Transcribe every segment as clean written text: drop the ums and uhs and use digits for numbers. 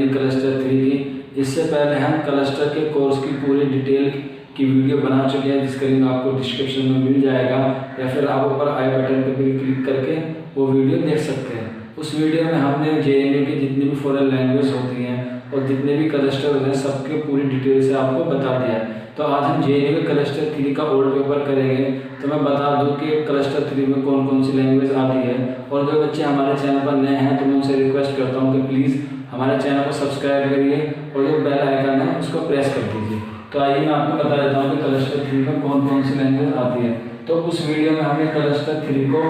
JNU cluster 3 की। इससे पहले हम क्लस्टर के कोर्स की पूरी डिटेल की वीडियो बना चुके हैं, जिसका लिंक आपको डिस्क्रिप्शन में मिल जाएगा, या फिर आप ऊपर आई बटन पर भी क्लिक करके वो वीडियो देख सकते हैं। उस वीडियो में हमने JNU की जितनी भी फॉरेन लैंग्वेज होती हैं और जितने भी क्लस्टर होते हैं सबके पूरी डिटेल से आपको बता दिया है। तो आज हम JNU क्लस्टर 3 का ओल्ड पेपर करेंगे। तो मैं बता दूं कि क्लस्टर 3 में कौन कौन सी लैंग्वेज आती है, और जो बच्चे हमारे चैनल पर नए हैं तो मैं उनसे रिक्वेस्ट करता हूं कि प्लीज़ हमारे चैनल को सब्सक्राइब करिए और जो बेल आइकन है उसको प्रेस कर दीजिए। तो आइए मैं आपको बता देता हूँ कि क्लस्टर 3 में कौन कौन सी लैंग्वेज आती है। तो उस वीडियो में हमने क्लस्टर 3 को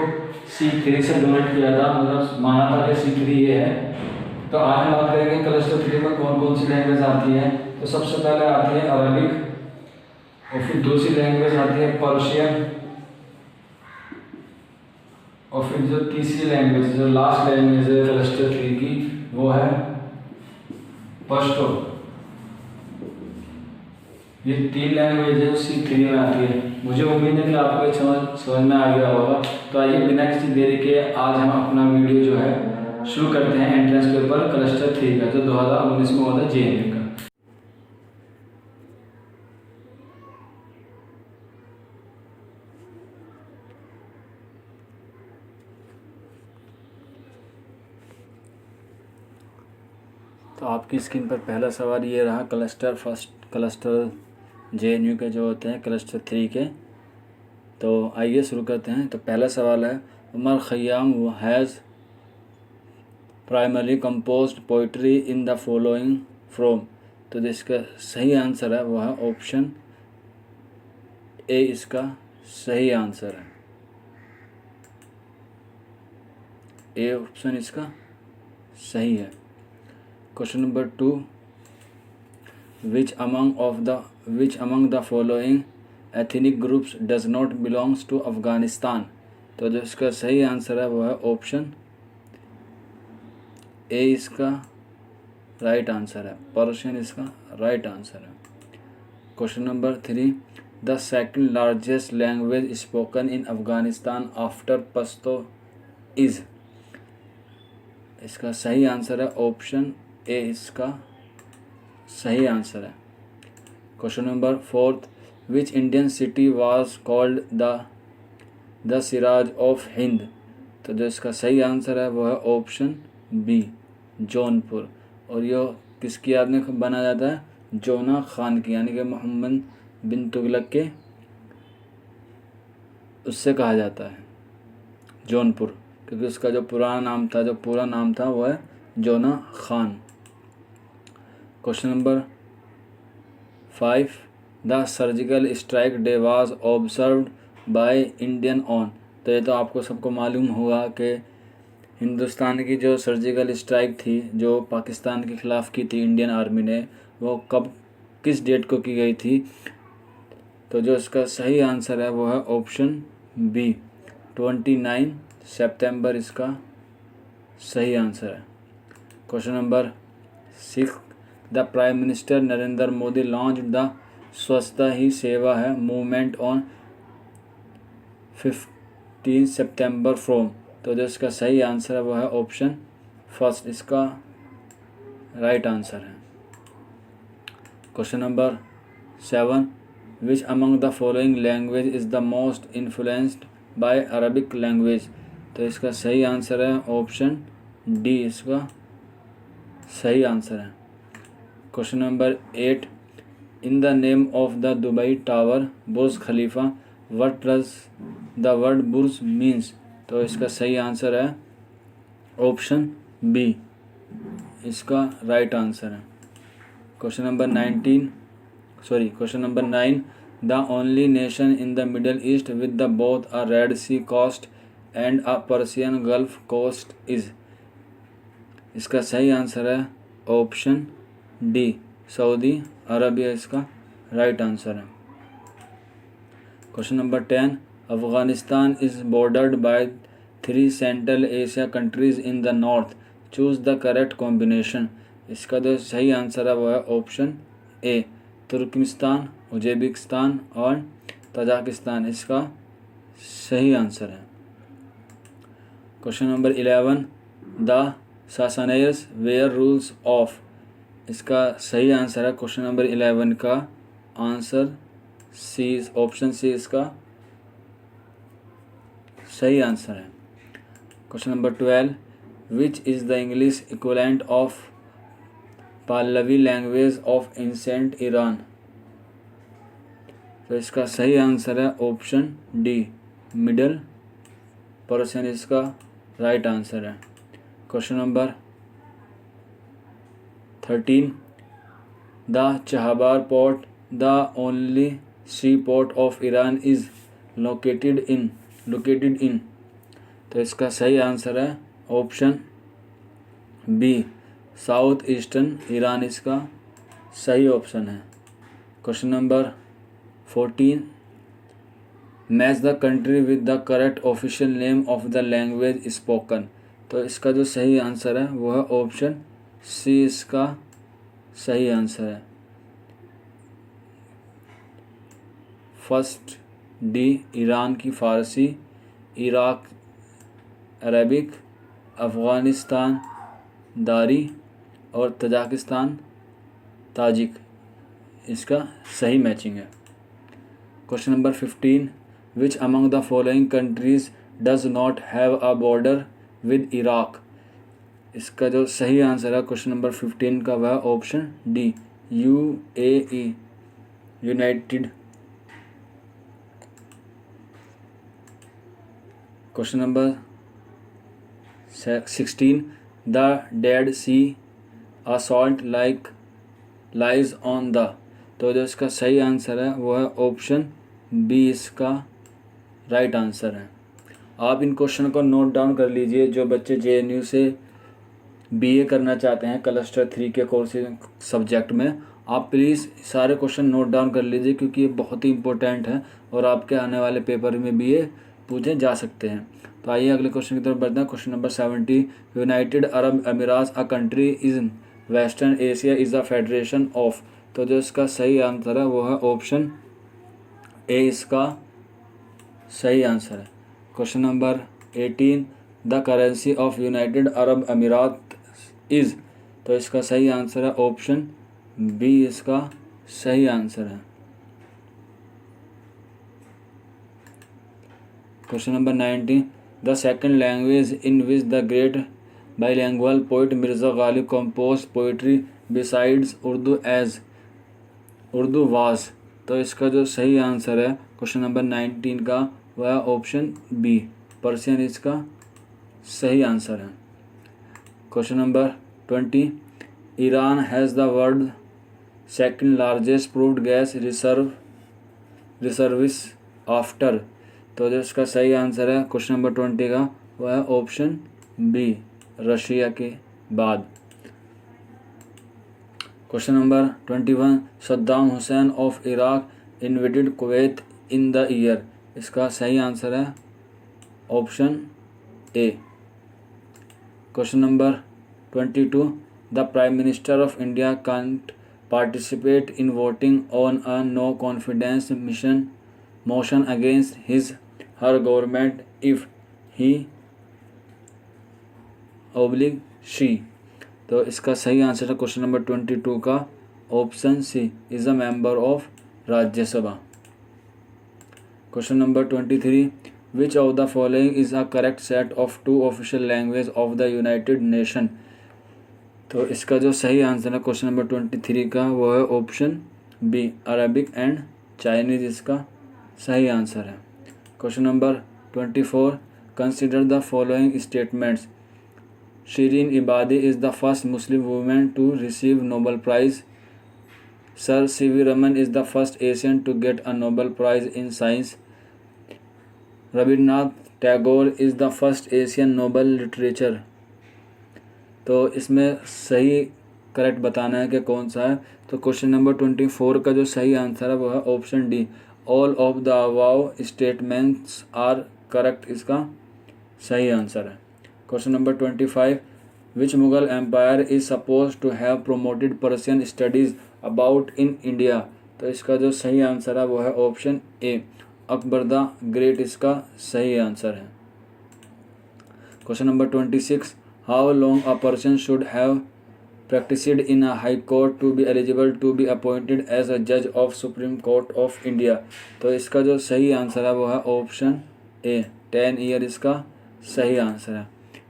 C3 से डिनोट किया था, मतलब माना था कि C3 ये है। तो आज हम बात करेंगे क्लस्टर 3 में कौन कौन सी लैंग्वेज आती है। तो सबसे पहले आती है अरबिक, और फिर दूसरी लैंग्वेज आती है पर्शियन, और फिर जो तीसरी लैंग्वेज, जो लास्ट लैंग्वेज है क्लस्टर 3 की, वो है पश्तो। ये 3 लैंग्वेज है C3 में आती है। मुझे उम्मीद है कि आपको ये समझ में आ गया होगा। तो आइए बिना किसी देरी के आज हम अपना वीडियो जो है शुरू करते हैं एंट्रेंस पेपर क्लस्टर 3 का, जो 2019 में हुआ था JNU का। तो आपकी स्क्रीन पर पहला सवाल ये रहा, क्लस्टर JNU के जो होते हैं क्लस्टर 3 के। तो आइए शुरू करते हैं। तो पहला सवाल है, Omar Khayyam has primary composed poetry in the following from. तो जिसका सही आंसर है वो है ऑप्शन ए, इसका सही आंसर है। ए ऑप्शन इसका सही है। Question number 2, which among the following ethnic groups does not belongs to Afghanistan. तो जो इसका सही आंसर है वो है ऑप्शन ए, इसका राइट आंसर है। पर्शियन इसका राइट आंसर है। Question number 3, the second largest language spoken in Afghanistan after Pashto is. इसका सही आंसर है ऑप्शन ए, इसका सही आंसर है। Question number 4, which Indian city was called the Siraj of Hind. तो जो इसका सही आंसर है वो है ऑप्शन बी, जौनपुर। और ये किसकी याद में बना जाता है? जोना खान की, यानी कि मोहम्मद बिन तुगलक के, उससे कहा जाता है जौनपुर, क्योंकि उसका जो पूरा नाम था वो है Jona Khan. Question number 5, the surgical strike day was observed by Indian on. तो ये तो आपको सबको मालूम होगा कि हिंदुस्तान की जो सर्जिकल स्ट्राइक थी जो पाकिस्तान के ख़िलाफ़ की थी इंडियन आर्मी ने, वो कब किस डेट को की गई थी। तो जो इसका सही आंसर है वो है ऑप्शन बी, 29 सितंबर इसका सही आंसर है। Question number 6, the prime minister Narendra Modi launch the स्वच्छता ही सेवा है मूवमेंट ऑन 15 सितंबर फ्रॉम। तो जो इसका सही आंसर है वो है ऑप्शन फर्स्ट, इसका राइट आंसर है। Question number 7, which among the following language is the most influenced by Arabic language. तो इसका सही आंसर है ऑप्शन डी, इसका सही आंसर है। Question number 8, in the name of the Dubai tower Burj Khalifa what does the word Burj means. तो इसका सही आंसर है ऑप्शन बी, इसका राइट आंसर है। Question number 9, the only nation in the Middle East with the both a Red Sea coast and a Persian Gulf coast is. इसका सही answer है option D, Saudi Arabia, इसका right answer है। Question number 10, Afghanistan is bordered by 3 Central Asia countries in the north, choose the correct combination. इसका जो सही answer है वो है ऑप्शन ए, तुर्कमेनिस्तान, उज़्बेकिस्तान और तजाकिस्तान, इसका सही आंसर है। Question number 11, the Sasanians were rules of. इसका सही आंसर है क्वेश्चन नंबर 11 का आंसर सी, ऑप्शन सी इसका सही आंसर है। Question number 12, which is the English equivalent of Pahlavi language of ancient Iran. तो इसका सही आंसर है ऑप्शन डी, मिडल पर्शियन इसका राइट आंसर है। Question number 13, the Chabahar port the only sea port of Iran is located in. तो इसका सही answer है option B, south eastern Iran इसका सही ऑप्शन है। Question number 14, match the country with the correct official name of the language spoken. तो इसका जो सही आंसर है वो है ऑप्शन सी इसका सही आंसर है। फर्स्ट डी, ईरान की फ़ारसी, इराक अरबिक, अफ़गानिस्तान दारी और तजाकिस्तान ताजिक इसका सही मैचिंग है। Question number 15, which among the following countries does not have a border with Iraq. इसका जो सही आंसर है क्वेश्चन नंबर 15 का वह option D, UAE united. Question number 16, the Dead Sea a salt lake lies on the. तो जो इसका सही आंसर है वो है ऑप्शन बी इसका राइट आंसर है। आप इन क्वेश्चन को नोट डाउन कर लीजिए। जो बच्चे JNU से BA करना चाहते हैं क्लस्टर 3 के कोर्सेज सब्जेक्ट में, आप प्लीज़ सारे क्वेश्चन नोट डाउन कर लीजिए क्योंकि ये बहुत ही इंपॉर्टेंट है और आपके आने वाले पेपर में भी ये पूछे जा सकते हैं। तो आइए अगले क्वेश्चन की तरफ बढ़ते हैं। क्वेश्चन नंबर 70, यूनाइटेड अरब अमीरात a country in western Asia is a federation of. तो जो इसका सही आंसर है वो है ऑप्शन ए इसका सही आंसर है। Question number 18, the currency of United Arab अमीरात इज़। तो इसका सही आंसर है ऑप्शन बी इसका सही आंसर है। Question number 19, the second language in which the great bilingual poet Mirza Ghalib compose poetry besides Urdu was. तो इसका जो सही आंसर है क्वेश्चन नंबर 19 का वह ऑप्शन बी, पर्शियन इसका सही आंसर है। Question number 20, Iran has the world second largest proved gas reserves after. तो जो इसका सही आंसर है क्वेश्चन नंबर 20 का वह है ऑप्शन बी, रशिया के बाद। Question number 21, Saddam Hussein of Iraq invaded Kuwait in the year. इसका सही आंसर है option A. Question number 22, the prime minister of India can't participate in voting on a no confidence motion against her government if he oblige she. तो इसका सही answer है question number 22 का option C, is a member of Rajya Sabha. Question number 23, which of the following is a correct set of 2 official language of the United nation. तो इसका जो सही answer है क्वेश्चन नंबर 23 का वो है option B, Arabic and Chinese इसका सही आंसर है। Question number 24, consider the following statements. Shirin Ebadi is the first Muslim women to receive Nobel prize. Sir CV Raman is the first Asian to get a Nobel prize in science. Rabindranath Tagore is the first Asian Nobel literature. तो इसमें सही correct बताना है कि कौन सा है। तो क्वेश्चन नंबर 24 का जो सही आंसर है वो है option D, all of the above statements are correct इसका सही आंसर है। Question number 25, which Mughal empire is suppose to have promoted Persian studies about in India. तो इसका जो सही आंसर है वो है option A, Akbar the great इसका सही आंसर है। Question number 26, how long a person should have practiced in a high court to be eligible to be appointed as a judge of Supreme Court of India। तो इसका जो सही answer है वो है ऑप्शन ए 10 ईयर इसका सही आंसर है।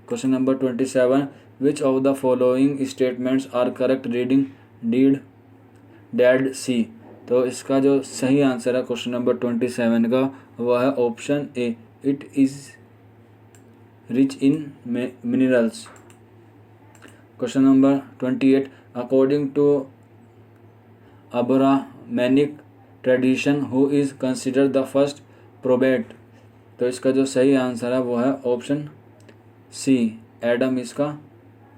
Question number 27, which of the following statements are correct regarding the Dead Sea. तो इसका जो सही आंसर है क्वेश्चन नंबर 27 का वह है option A it is rich in minerals. Question number 28, according to Abrahamic tradition who is considered the first prophet. तो इसका जो सही आंसर है वो है ऑप्शन सी एडम इसका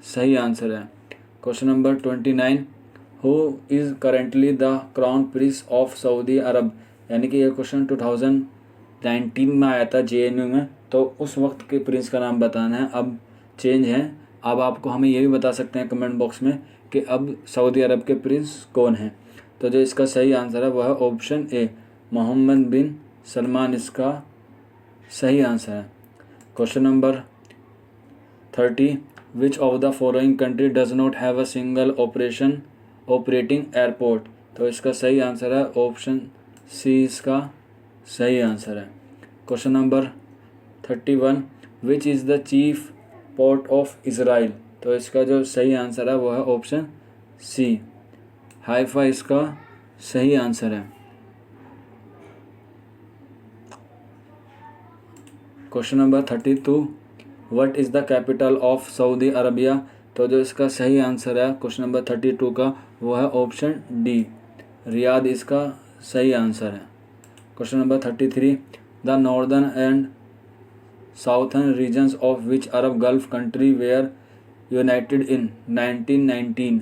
सही आंसर है। Question number 29, who is currently the crown prince of Saudi Arabia. यानी कि ये क्वेश्चन 2019 में आया था JNU में, तो उस वक्त के प्रिंस का नाम बताना है। अब चेंज है, अब आपको हमें ये भी बता सकते हैं कमेंट बॉक्स में कि अब सऊदी अरब के प्रिंस कौन हैं। तो जो इसका सही आंसर है वह है ऑप्शन ए मोहम्मद बिन सलमान इसका सही आंसर है। Question number 30, which of the following country does not have a single operating airport. तो इसका सही आंसर है ऑप्शन सी इसका सही आंसर है। Question number 31, which is the chief port of Israel. तो इसका जो सही आंसर है वो है ऑप्शन सी हाइफा इसका सही आंसर है। Question number 32, what is the capital of Saudi Arabia. तो जो इसका सही आंसर है क्वेश्चन नंबर 32 का वो है ऑप्शन डी रियाद इसका सही आंसर है। Question number 33, the northern and southern regions of which Arab gulf country were united in 1919।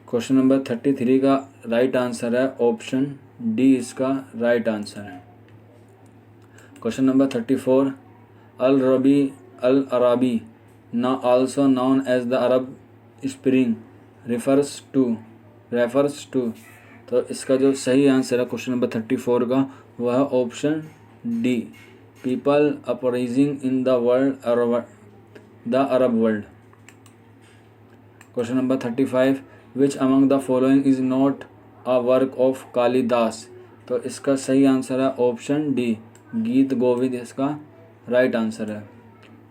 Question number 33 का राइट आंसर है ऑप्शन डी इसका राइट आंसर है। क्वेश्चन नंबर 34, अल अराबी ना also known as the Arab Spring refers to. तो इसका जो सही answer है क्वेश्चन नंबर 34 का वह है option D people uprising in the Arab world. Question number 35, which among the following is not a work of Kalidas. तो इसका सही आंसर है ऑप्शन डी गीत गोविंद इसका राइट आंसर है।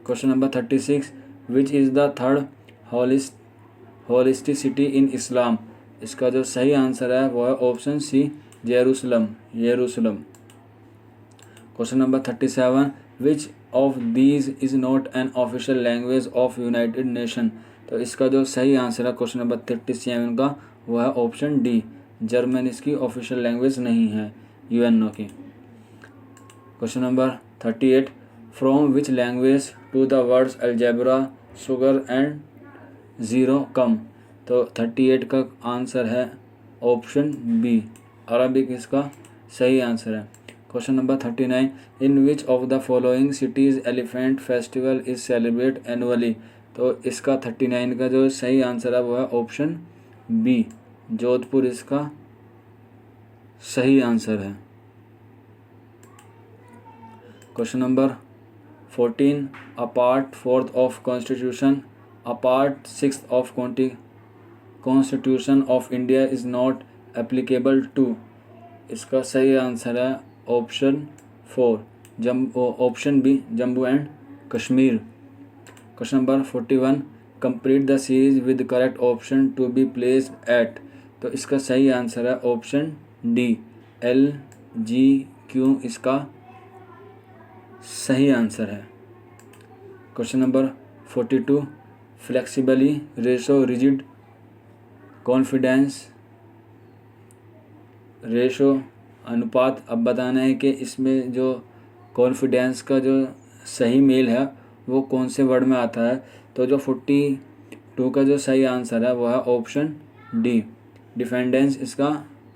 Question number 36, which is the third holiest city in Islam. इसका जो सही answer है वो है ऑप्शन सी यरूशलेम। Question number 37, which of these is not an official language of United nation. तो इसका जो सही आंसर है क्वेश्चन नंबर 37 का वो है ऑप्शन डी जर्मन इसकी ऑफिशियल लैंग्वेज नहीं है UNO की। Question number 38, from which language do the words algebra sugar and zero come. तो 38 का आंसर है ऑप्शन बी अरबिक इसका सही आंसर है। Question number 39, in which of the following cities elephant festival is celebrate annually. तो इसका 39 का जो सही आंसर है वो है ऑप्शन बी जोधपुर इसका सही आंसर है। Question number 14, a part 4th of constitution a part 6th of constitution of India is not applicable to. इसका सही आंसर है option 4 option B Jammu and Kashmir. Question number 41, complete the series with correct option to be placed at. तो इसका सही answer है option D LGQ इसका सही answer है। Question number 42, flexibly ratio rigid confidence ratio अनुपात। अब बताना है कि इसमें जो कॉन्फिडेंस का जो सही मेल है वो कौन से वर्ड में आता है। तो जो 42 का जो सही आंसर है वह है ऑप्शन डी डिफेंडेंस इसका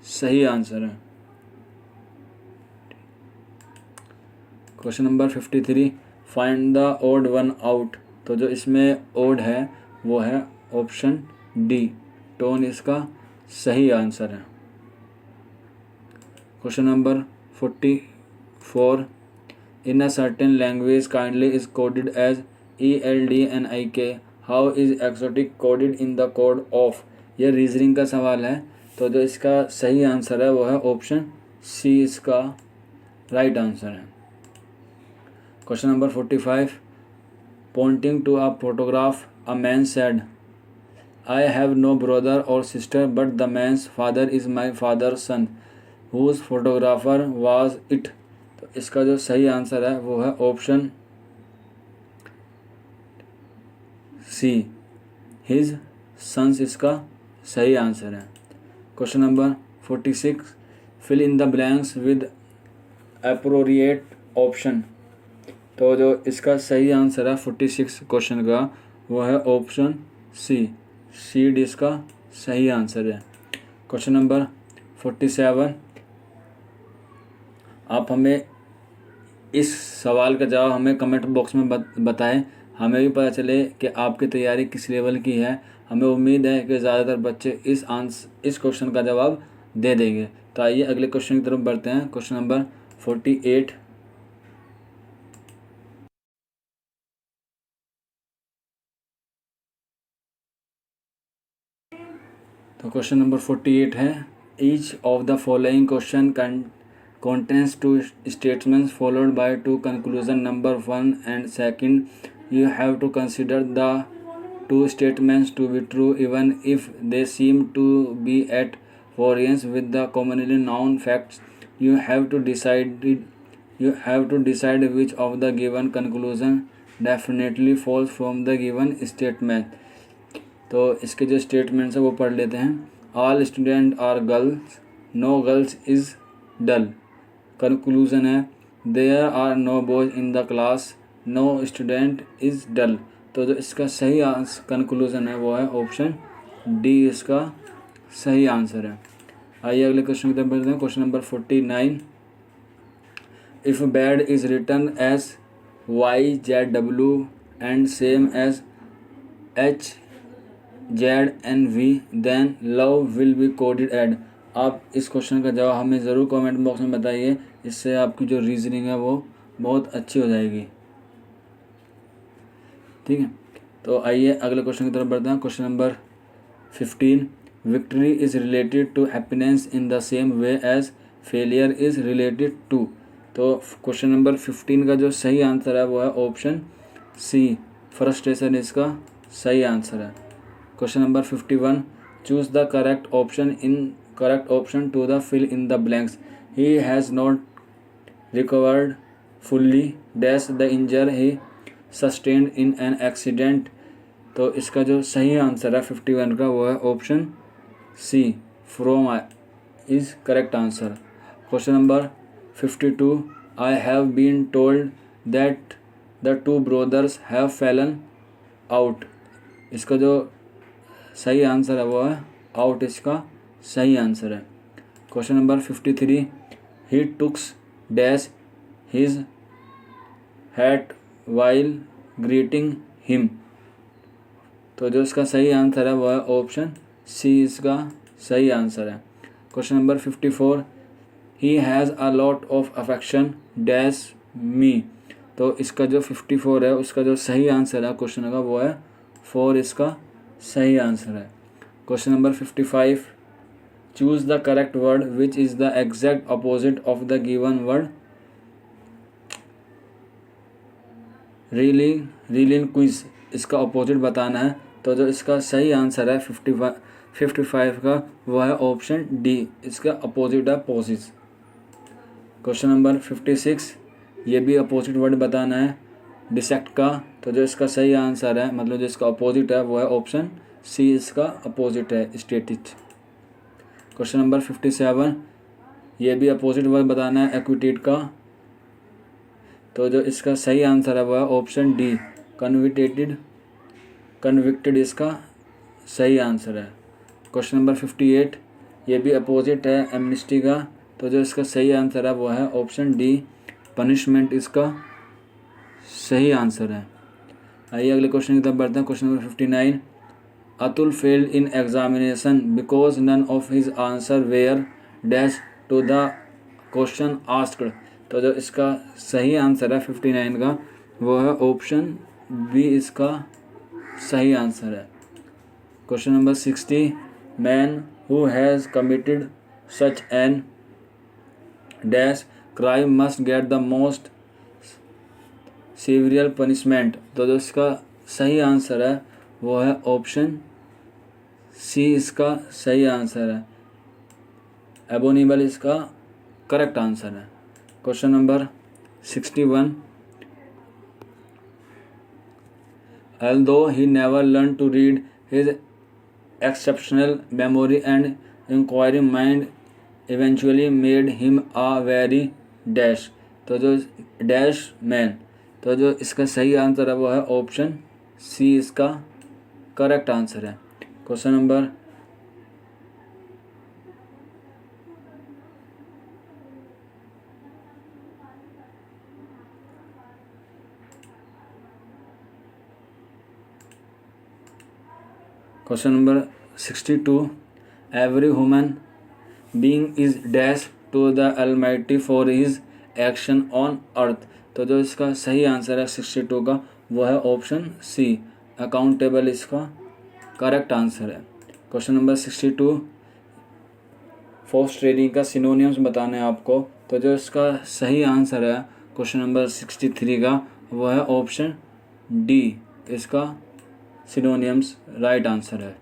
सही आंसर है। Question number 53, find the odd one out. तो जो इसमें ओड है वो है ऑप्शन डी टोन इसका सही आंसर है। Question number 44, in a certain language kindly is coded as ELDNIK how is exotic coded in the code of. ये रीजनिंग का सवाल है, तो जो इसका सही आंसर है वो है ऑप्शन सी, इसका राइट आंसर है। Question number 45, pointing to a photograph a man said I have no brother और sister but the man's father is my father son whose photograph was it. तो इसका जो सही आंसर है वो है ऑप्शन सी, हिज सन्स, इसका सही आंसर है। Question number 46, fill in the blanks with appropriate option. तो जो इसका सही आंसर है 46 क्वेश्चन का वो है ऑप्शन सी, सीड इसका सही आंसर है। क्वेश्चन नंबर 47, आप हमें इस सवाल का जवाब हमें कमेंट बॉक्स में बताएं, हमें भी पता चले कि आपकी तैयारी किस लेवल की है। हमें उम्मीद है कि ज़्यादातर बच्चे इस क्वेश्चन का जवाब दे देंगे। तो आइए अगले क्वेश्चन की तरफ बढ़ते हैं। क्वेश्चन नंबर 48, तो क्वेश्चन नंबर 48 है, each of the following question contains two statements followed by two conclusion. Number 1 and 2, you have to consider the two statements to be true even if they seem to be at variance with the commonly known facts. You have to decide which of the given conclusion definitely falls from the given statement. तो इसके जो statements है वो पढ़ लेते हैं। All student are girls, no girls is dull. Conclusion है there are no boys in the class, no student is dull. तो जो इसका सही कंक्लूजन है वो है ऑप्शन डी, इसका सही आंसर है। आइए अगले क्वेश्चन की तरफ बढ़ते हैं। Question number 49, if bad is written as YZW and same as HZNV then love will be coded ad. आप इस क्वेश्चन का जवाब हमें ज़रूर कमेंट बॉक्स में बताइए, इससे आपकी जो रीजनिंग है वो बहुत अच्छी हो जाएगी। ठीक है, तो आइए अगले क्वेश्चन की तरफ बढ़ते हैं। Question number 15, victory is related to happiness in the same way as failure is related to. तो क्वेश्चन नंबर 15 का जो सही आंसर है वो है ऑप्शन सी, फ्रस्ट्रेशन, इसका सही आंसर है। Question number 51, choose the correct option to the fill in the blanks. He has not recovered fully dash the injury he sustained in an accident. तो इसका जो सही आंसर है 51 का वो है option C, from is correct answer. Question number 52, I have been told that the two brothers have fallen out. इसका जो सही आंसर है वो है आउट, इसका सही आंसर है। Question number 53, he took dash his hat while greeting him. तो जो इसका सही आंसर है वो है ऑप्शन सी, इसका सही आंसर है। Question number 54, he has a lot of affection dash मी। तो इसका जो 54 है उसका जो सही आंसर है क्वेश्चन का वो है 4, इसका सही आंसर है। Question number 55, choose the correct word which is the exact opposite of the given word. Relinquish, इसका अपोजिट बताना है। तो जो इसका सही आंसर है 55 का वो है ऑप्शन डी, इसका अपोजिट है पोसिस। क्वेश्चन नंबर 56, ये भी अपोजिट वर्ड बताना है डिसेक्ट का। तो जो इसका सही आंसर है, मतलब जो इसका अपोजिट है वो है ऑप्शन सी, इसका अपोजिट है स्टेटिक। क्वेश्चन नंबर 57, ये भी अपोजिट वर्ड बताना है एक्विटेड का। तो जो इसका सही आंसर है वो है ऑप्शन डी, कन्विक्टेड, इसका सही आंसर है। क्वेश्चन नंबर 58, ये भी अपोजिट है एमनिस्टी का। तो जो इसका सही आंसर है वो है ऑप्शन डी, पनिशमेंट, इसका सही आंसर है। आइए अगले क्वेश्चन की तरफ बढ़ते हैं। Question number 59, Atul failed in examination because none of his answer were dash to the question asked. तो जो इसका सही आंसर है 59 का वो है ऑप्शन बी इसका सही आंसर है। Question number 60, man who has committed such an dash crime must get the most severe punishment. तो जो इसका सही आंसर है वो है ऑप्शन सी इसका सही आंसर है। एबोनिबल इसका करेक्ट आंसर है। Question number 61, although he never learned to read, his exceptional memory and inquiring mind eventually made him a very dash। तो जो डैश मैन, तो जो इसका सही आंसर है वो है ऑप्शन सी इसका करेक्ट आंसर है। Question number 62, every human being is dash to the almighty for his action on earth। तो जो इसका सही आंसर है 62 का वो है ऑप्शन सी, अकाउंटेबल इसका करेक्ट आंसर है। क्वेश्चन नंबर 62, फोर्स ट्रेडिंग का सिनोनियम्स बताने हैं आपको। तो जो इसका सही आंसर है क्वेश्चन नंबर 63 का वो है ऑप्शन डी, इसका सिनोनियम्स राइट आंसर है।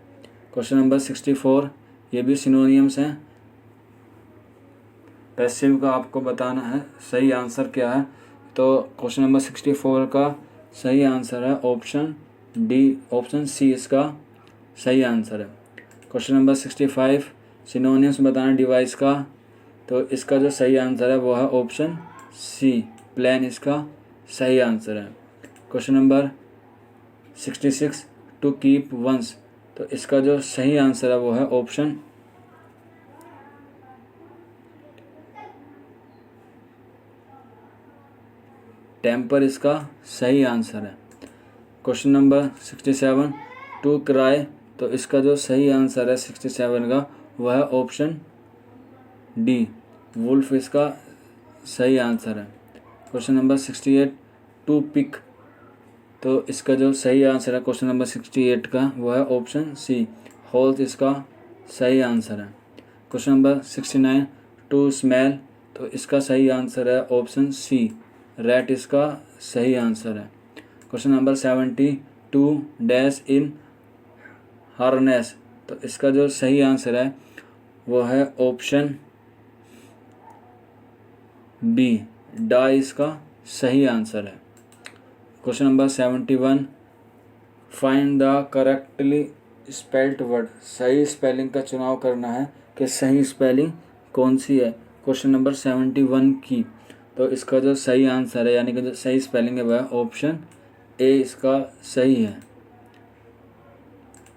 क्वेश्चन नंबर 64, ये भी सिनोनियम्स हैं। पैसिव का आपको बताना है सही आंसर क्या है। तो क्वेश्चन नंबर 64 का सही आंसर है ऑप्शन डी, ऑप्शन सी इसका सही आंसर है। क्वेश्चन नंबर 65, सिनोनियम्स बताना डिवाइस का। तो इसका जो सही आंसर है वो है ऑप्शन सी, प्लान इसका सही आंसर है। Question number 66, to keep once. तो इसका जो सही आंसर है वो है ऑप्शन टेम्पर, इसका सही आंसर है। Question number 67, to cry. तो इसका जो सही आंसर है 67 का वह है ऑप्शन डी, वुल्फ इसका सही आंसर है। Question number 68, to pick. तो इसका जो सही आंसर है क्वेश्चन नंबर 68 का वो है ऑप्शन सी, होल्थ इसका सही आंसर है। Question number 69, to smell. तो इसका सही आंसर है ऑप्शन सी, रैट इसका सही आंसर है। Question number 70, to dash in harness. तो इसका जो सही आंसर है वो है ऑप्शन बी, डाई इसका सही आंसर है। Question number 71, find the correctly spelled word. सही स्पेलिंग का चुनाव करना है कि सही स्पेलिंग कौन सी है क्वेश्चन नंबर 71 की। तो इसका जो सही आंसर है यानी कि जो सही स्पेलिंग है वह ऑप्शन ए इसका सही है।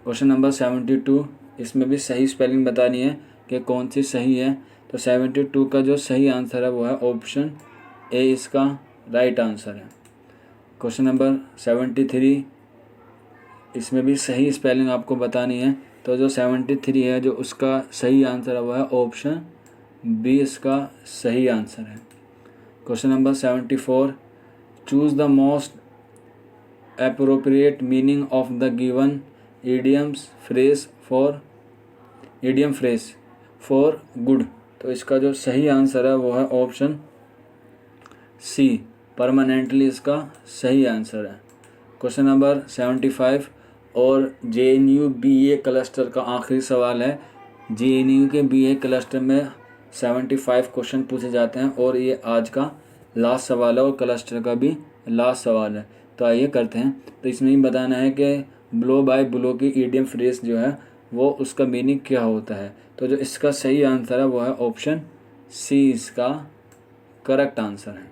क्वेश्चन नंबर 72, इसमें भी सही स्पेलिंग बतानी है कि कौन सी सही है। तो 72 का जो सही आंसर है वो है ऑप्शन ए इसका राइट आंसर है। क्वेश्चन नंबर 73, इसमें भी सही स्पेलिंग आपको बतानी है। तो जो 73 है जो उसका सही आंसर है वह है ऑप्शन बी इसका सही आंसर है। Question number 74, choose the most appropriate meaning of the given idiom phrase for good. तो इसका जो सही आंसर है वो है ऑप्शन सी, परमानेंटली इसका सही आंसर है। क्वेश्चन नंबर 75 और JNU BA क्लस्टर का आखिरी सवाल है। JNU के BA क्लस्टर में 75 क्वेश्चन पूछे जाते हैं और ये आज का लास्ट सवाल है और क्लस्टर का भी लास्ट सवाल है। तो आइए करते हैं। तो इसमें ही बताना है कि ब्लो बाय ब्लो की ईडियम फ्रेज जो है वो उसका मीनिंग क्या होता है। तो जो इसका सही आंसर है वो है ऑप्शन सी, इसका करेक्ट आंसर है।